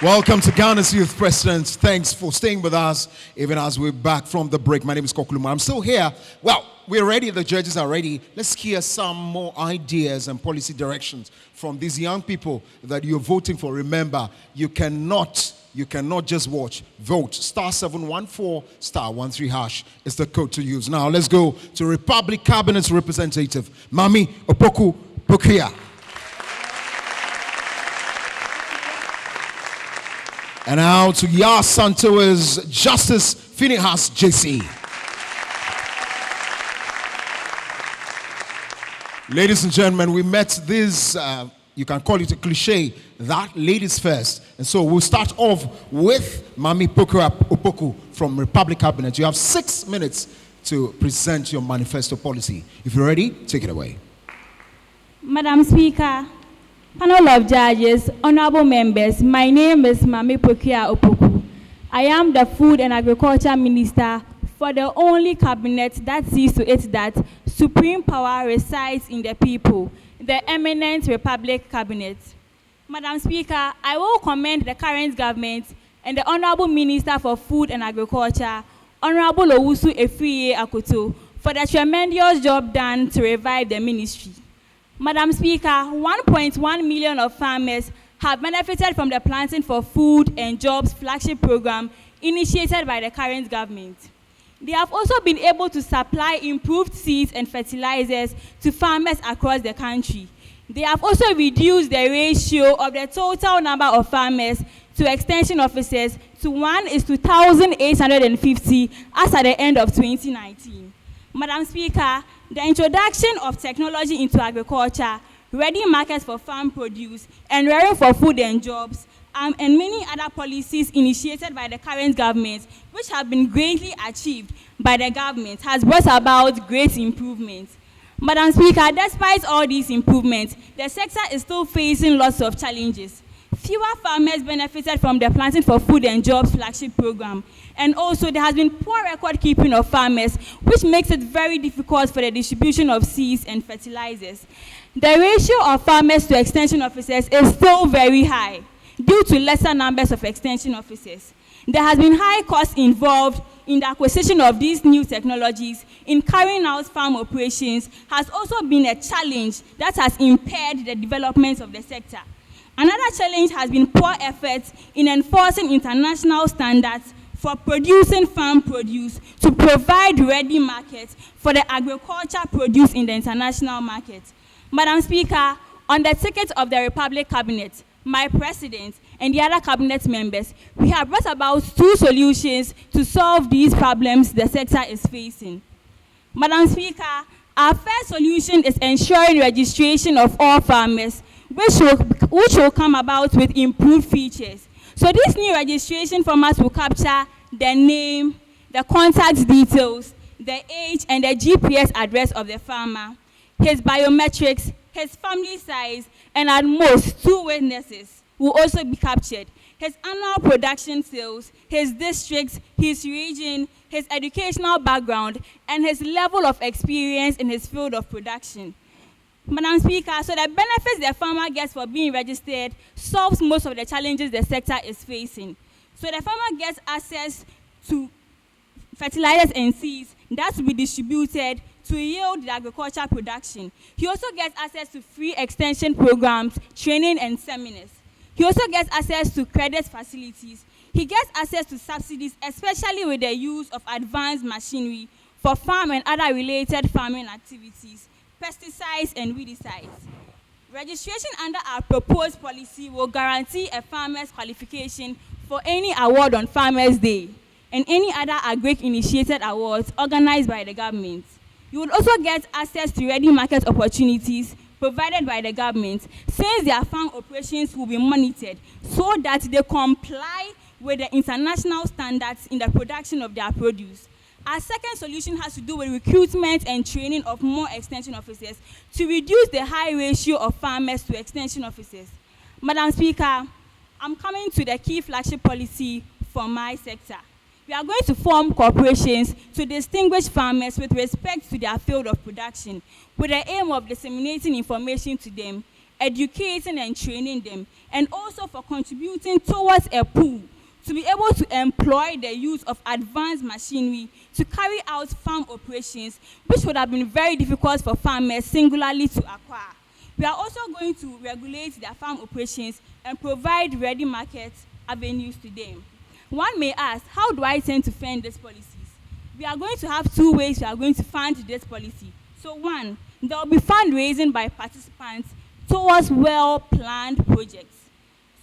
Welcome to Ghana's Youth President. Thanks for staying with us, even as we're back from the break. My name is Kokuluma. I'm still here. Well, we're ready. The judges are ready. Let's hear some more ideas and policy directions from these young people that you're voting for. Remember, you cannot just watch. Vote. *714 *13# is the code to use. Now, let's go to Republic Cabinet's representative, Mami Opoku Pokia. And now to Yas Santo's Justice Finihas JC. Ladies and gentlemen, we met this, you can call it a cliche, that ladies first. And so we'll start off with Mami Opoku from Republic Cabinet. You have 6 minutes to present your manifesto policy. If you're ready, take it away. Madam Speaker, panel of judges, honorable members, my name is Mami Opoku. I am the Food and Agriculture Minister for the only cabinet that sees to it that supreme power resides in the people, the eminent Republic Cabinet. Madam Speaker, I will commend the current government and the Honorable Minister for Food and Agriculture, Honorable Owusu Efriye Akoto, for the tremendous job done to revive the ministry. Madam Speaker, 1.1 million of farmers have benefited from the Planting for Food and Jobs flagship program initiated by the current government. They have also been able to supply improved seeds and fertilizers to farmers across the country. They have also reduced the ratio of the total number of farmers to extension officers to 1:1,850 as at the end of 2019. Madam Speaker, the introduction of technology into agriculture, ready markets for farm produce, and rearing for food and jobs, and many other policies initiated by the current government, which have been greatly achieved by the government, has brought about great improvements. Madam Speaker, despite all these improvements, the sector is still facing lots of challenges. Fewer farmers benefited from the Planting for Food and Jobs flagship program. And also, there has been poor record keeping of farmers, which makes it very difficult for the distribution of seeds and fertilizers. The ratio of farmers to extension officers is still very high due to lesser numbers of extension officers. There has been high costs involved in the acquisition of these new technologies. In carrying out farm operations has also been a challenge that has impaired the development of the sector. Another challenge has been poor efforts in enforcing international standards for producing farm produce to provide ready markets for the agriculture produce in the international market. Madam Speaker, on the ticket of the Republic Cabinet, my president and the other cabinet members, we have brought about 2 solutions to solve these problems the sector is facing. Madam Speaker, our first solution is ensuring registration of all farmers, which will come about with improved features. So this new registration format will capture the name, the contact details, the age, and the GPS address of the farmer, his biometrics, his family size, and at most 2 witnesses will also be captured. His annual production sales, his district, his region, his educational background, and his level of experience in his field of production. Madam Speaker, so the benefits the farmer gets for being registered solves most of the challenges the sector is facing. So the farmer gets access to fertilizers and seeds that will be distributed to yield the agriculture production. He also gets access to free extension programs, training, and seminars. He also gets access to credit facilities. He gets access to subsidies, especially with the use of advanced machinery for farm and other related farming activities, pesticides and weedicides. Registration under our proposed policy will guarantee a farmer's qualification for any award on Farmers' Day and any other AGRIC initiated awards organized by the government. You will also get access to ready market opportunities provided by the government, since their farm operations will be monitored so that they comply with the international standards in the production of their produce. Our second solution has to do with recruitment and training of more extension officers to reduce the high ratio of farmers to extension officers. Madam Speaker, I'm coming to the key flagship policy for my sector. We are going to form corporations to distinguish farmers with respect to their field of production, with the aim of disseminating information to them educating and training them, and also for contributing towards a pool to be able to employ the use of advanced machinery to carry out farm operations, which would have been very difficult for farmers singularly to acquire. We are also going to regulate their farm operations and provide ready market avenues to them. One may ask, how do I intend to fund these policies? We are going to have two ways we are going to fund this policy. So one, there will be fundraising by participants towards well-planned projects.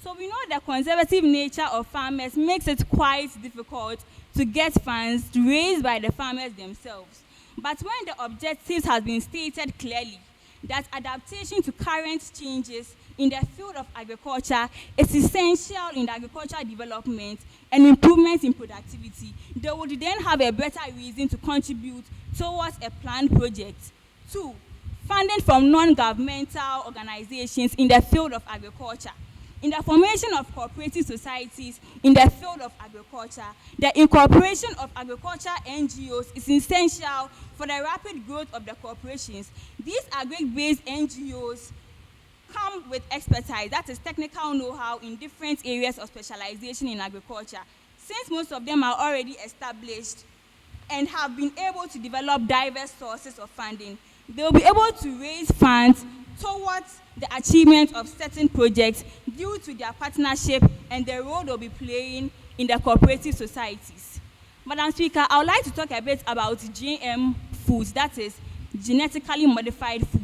So we know the conservative nature of farmers makes it quite difficult to get funds raised by the farmers themselves. But when the objectives have been stated clearly, that adaptation to current changes in the field of agriculture is essential in the agricultural development and improvement in productivity, they would then have a better reason to contribute towards a planned project. Two, funding from non-governmental organizations in the field of agriculture. In the formation of cooperative societies in the field of agriculture, the incorporation of agriculture NGOs is essential for the rapid growth of the corporations. These agric-based NGOs come with expertise, that is technical know-how in different areas of specialization in agriculture. Since most of them are already established and have been able to develop diverse sources of funding, they will be able to raise funds towards the achievement of certain projects due to their partnership and the role they'll be playing in the cooperative societies. Madam Speaker, I would like to talk a bit about GM foods, that is genetically modified foods.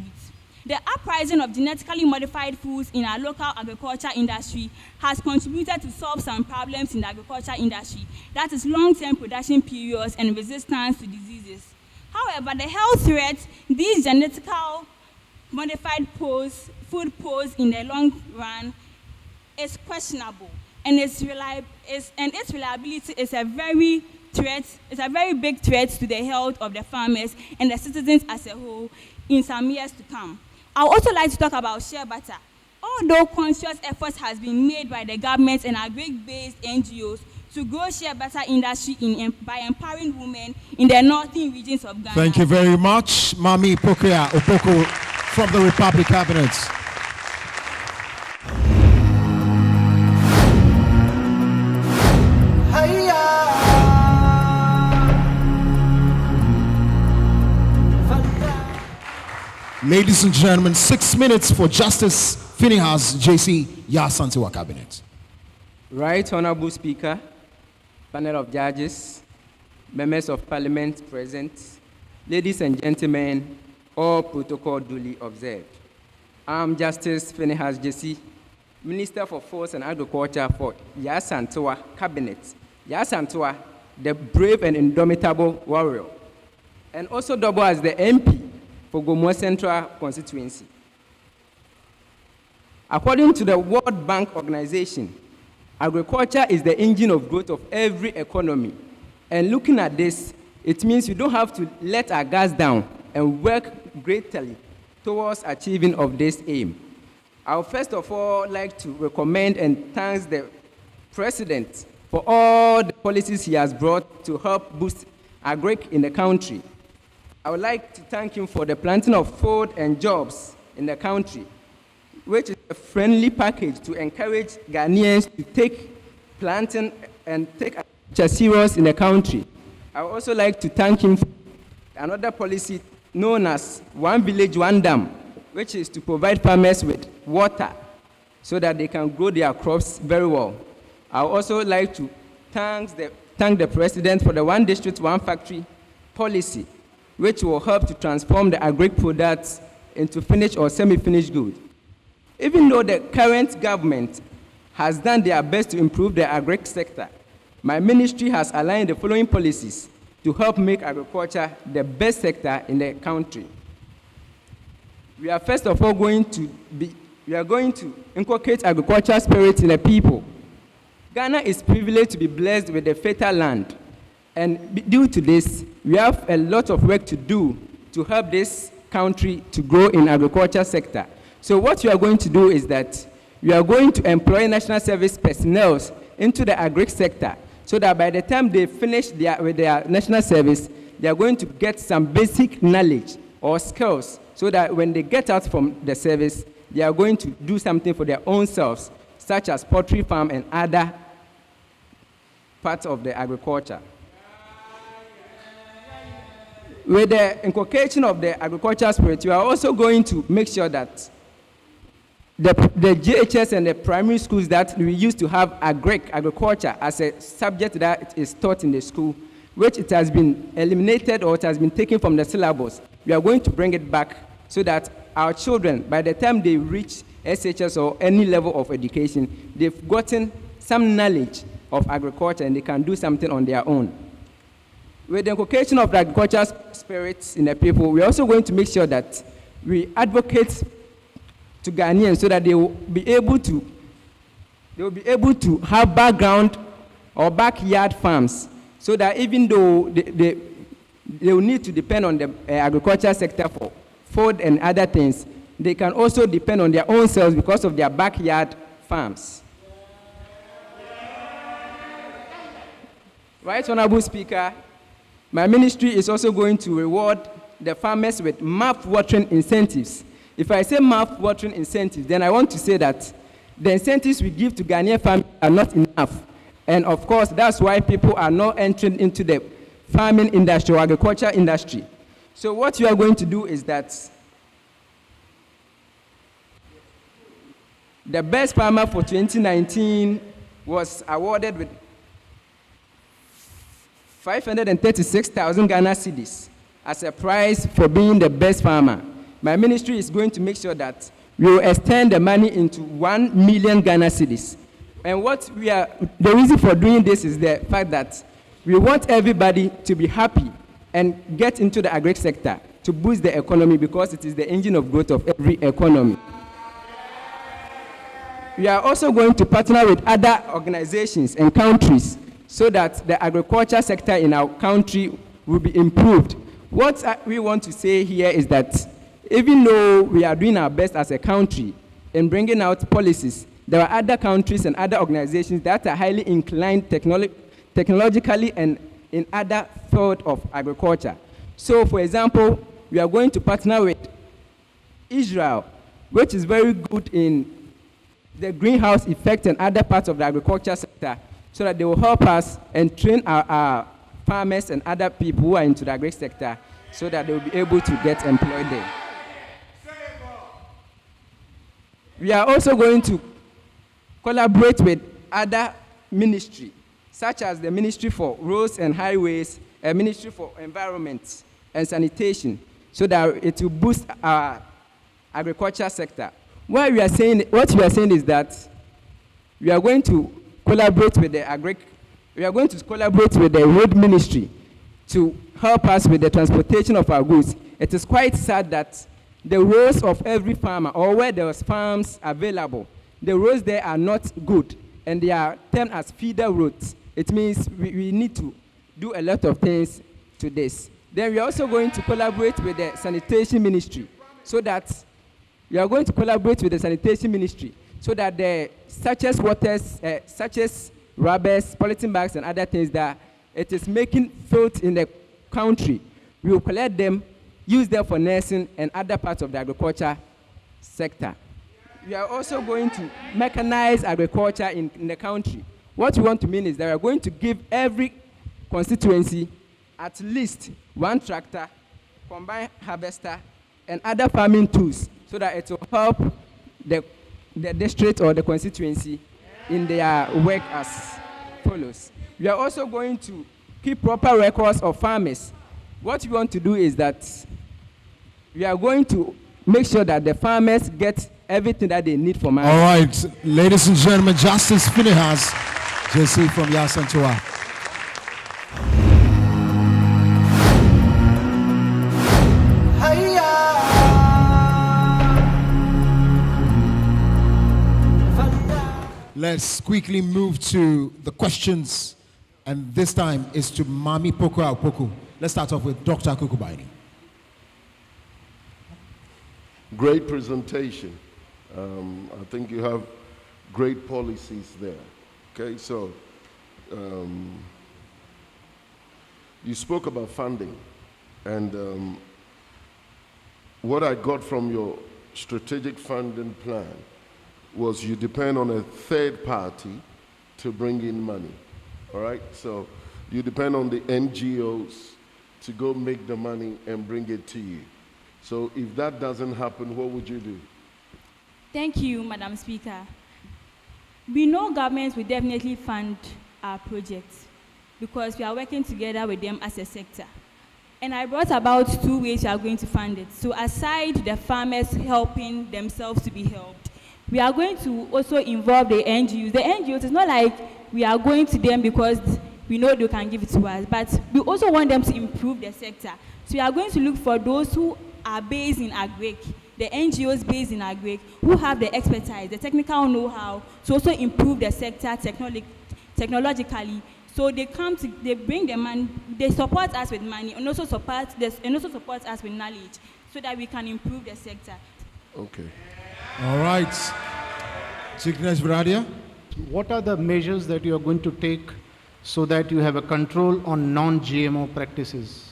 The uprising of genetically modified foods in our local agriculture industry has contributed to solve some problems in the agriculture industry, that is long-term production periods and resistance to diseases. However, the health threats these genetically modified food pose in the long run is questionable, and its reliability is a very big threat to the health of the farmers and the citizens as a whole in some years to come. I would also like to talk about shea butter. Although conscious efforts has been made by the government and agric-based NGOs to grow shea butter industry by empowering women in the northern regions of Ghana. Thank you very much, Mami Pokria Opoko from the Republic Cabinet. Ladies and gentlemen, 6 minutes for Justice Phineas J.C. Yasantiwa Cabinet. Right Honorable Speaker, panel of judges, members of parliament present, ladies and gentlemen, all protocol duly observed. I'm Justice Phineas J.C., Minister for Forest and Agriculture for Yasantiwa Cabinet. Yasantiwa, the brave and indomitable warrior, and also double as the MP for Gomoa Central constituency. According to the World Bank Organization, agriculture is the engine of growth of every economy. And looking at this, it means we don't have to let our guards down and work greatly towards achieving of this aim. I would first of all like to recommend and thank the President for all the policies he has brought to help boost AGRIC in the country. I would like to thank him for the planting of food and jobs in the country, which is a friendly package to encourage Ghanaians to take planting and take agriculture serious in the country. I would also like to thank him for another policy known as One Village, One Dam, which is to provide farmers with water so that they can grow their crops very well. I would also like to thank the President for the One District, One Factory policy, which will help to transform the agric products into finished or semi-finished goods. Even though the current government has done their best to improve the agric sector, my ministry has aligned the following policies to help make agriculture the best sector in the country. We are first of all going to inculcate agricultural spirit in the people. Ghana is privileged to be blessed with a fertile land, and due to this, we have a lot of work to do to help this country to grow in agriculture sector. So what we are going to do is that we are going to employ national service personnel into the agric sector so that by the time they finish with their national service, they are going to get some basic knowledge or skills so that when they get out from the service, they are going to do something for their own selves, such as poultry farm and other parts of the agriculture. With the inculcation of the agricultural spirit, you are also going to make sure that the JHS and the primary schools that we used to have AGRIC, agriculture, as a subject that is taught in the school, which it has been eliminated or it has been taken from the syllabus, we are going to bring it back so that our children, by the time they reach SHS or any level of education, they've gotten some knowledge of agriculture and they can do something on their own. With the inculcation of the agricultural spirits in the people, we're also going to make sure that we advocate to Ghanaians so that they will be able to have background or backyard farms, so that even though they will need to depend on the agriculture sector for food and other things, they can also depend on their own selves because of their backyard farms. Right, Honorable Speaker, my ministry is also going to reward the farmers with mouth-watering incentives. If I say mouth-watering incentives, then I want to say that the incentives we give to Ghanaian farmers are not enough. And of course, that's why people are not entering into the farming industry or agriculture industry. So what you are going to do is that the best farmer for 2019 was awarded with 536,000 Ghana cedis as a prize for being the best farmer. My ministry is going to make sure that we will extend the money into 1 million Ghana cedis. And the reason for doing this is the fact that we want everybody to be happy and get into the agri sector to boost the economy, because it is the engine of growth of every economy. We are also going to partner with other organizations and countries so that the agriculture sector in our country will be improved. What we want to say here is that even though we are doing our best as a country in bringing out policies, there are other countries and other organizations that are highly inclined technologically and in other field of agriculture. So, for example, we are going to partner with Israel, which is very good in the greenhouse effect and other parts of the agriculture sector, so that they will help us and train our farmers and other people who are into the agri sector, so that they will be able to get employed there. We are also going to collaborate with other ministries, such as the Ministry for Roads and Highways, a Ministry for Environment and Sanitation, so that it will boost our agriculture sector. What we are saying is that we are going to collaborate with the AGRIC, we are going to collaborate with the Road Ministry to help us with the transportation of our goods. It is quite sad that the roads of every farmer, or where there are farms available, the roads there are not good, and they are termed as feeder roads. It means we need to do a lot of things to this. Then we are also going to collaborate with the Sanitation Ministry, so that we are going to collaborate with the Sanitation Ministry, so that the such as waters, such as rubbers, polythene bags, and other things that it is making filth in the country, we will collect them, use them for nursing and other parts of the agriculture sector. We are also going to mechanize agriculture in the country. What we want to mean is that we are going to give every constituency at least one tractor, combined harvester, and other farming tools, so that it will help the district or the constituency in their work as follows. We are also going to keep proper records of farmers. What we want to do is that we are going to make sure that the farmers get everything that they need from us. All right, ladies and gentlemen, Justice Finihas, JC from Yasantua. Let's quickly move to the questions, and this time is to Mami Poko Apoku. Let's start off with Dr. Kukubaini. Great presentation. I think you have great policies there. Okay, so you spoke about funding, and what I got from your strategic funding plan was you depend on a third party to bring in money, all right? So you depend on the NGOs to go make the money and bring it to you. So if that doesn't happen, what would you do? Thank you, Madam Speaker. We know governments will definitely fund our projects because we are working together with them as a sector. And I brought about 2 ways we are going to fund it. So aside the farmers helping themselves to be helped, we are going to also involve the NGOs. The NGOs, it's not like we are going to them because we know they can give it to us, but we also want them to improve the sector. So we are going to look for those who are based in AGRIC, the NGOs based in AGRIC, who have the expertise, the technical know-how to also improve the sector technologically. So they bring the money, they support us with money, and also support us with knowledge, so that we can improve the sector. Okay. All right. Jignesh Bradia. What are the measures that you are going to take so that you have a control on non-GMO practices?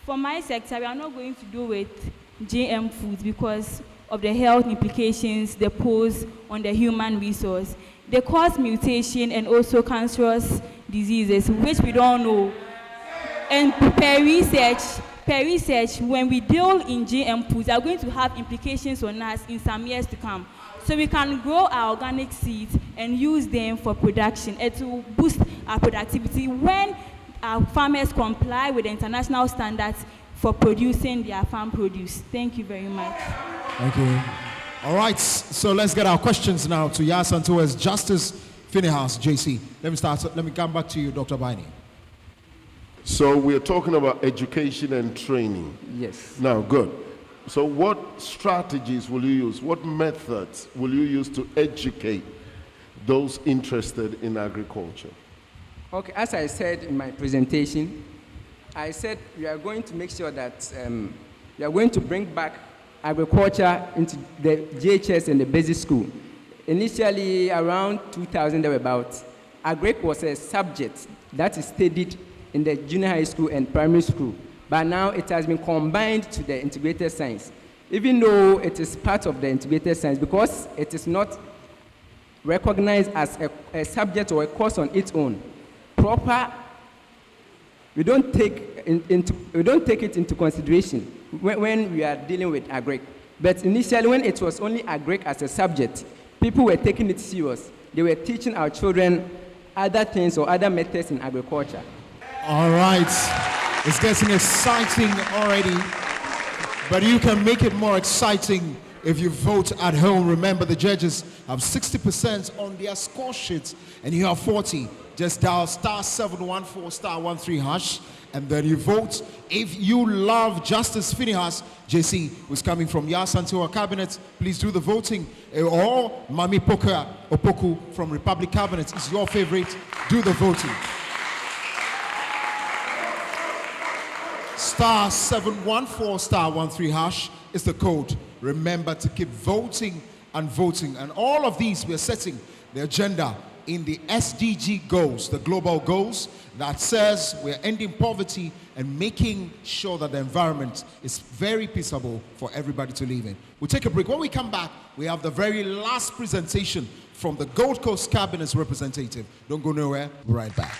For my sector, we are not going to do with GM foods because of the health implications they pose on the human resource. They cause mutation and also cancerous diseases, which we don't know. And per research, when we deal in GM foods, they are going to have implications on us in some years to come. So we can grow our organic seeds and use them for production and to boost our productivity when our farmers comply with the international standards for producing their farm produce. Thank you very much. Thank you. All right, so let's get our questions now to Yasanto's Justice Phineas, JC. Let me come back to you, Dr. Baini. So we're talking about education and training. Yes. Now, good. So what strategies will you use? What methods will you use to educate those interested in agriculture? Okay, as I said in my presentation, I said we are going to make sure that we are going to bring back agriculture into the JHS and the basic school. Initially, around 2000, there were about, AGRIC was a subject that is studied in the junior high school and primary school, but now it has been combined to the integrated science. Even though it is part of the integrated science, because it is not recognized as a subject or a course on its own, we don't take it into consideration when we are dealing with AGRIC. But initially, when it was only AGRIC as a subject, people were taking it serious. They were teaching our children other things or other methods in agriculture. All right. It's getting exciting already, but you can make it more exciting if you vote at home. Remember, the judges have 60% on their score sheets, and you have 40. Just dial *714*13#, and then you vote. If you love Justice Phineas, JC, who's coming from Yasantoa Cabinet, please do the voting. Or Mami Poka Opoku from Republic Cabinet is your favorite. Do the voting. *714*13# is the code. Remember to keep voting and voting. And all of these, we're setting the agenda in the SDG goals, the global goals that says we're ending poverty and making sure that the environment is very peaceable for everybody to live in. We'll take a break. When we come back, we have the very last presentation from the Gold Coast Cabinet's representative. Don't go nowhere. We're right back.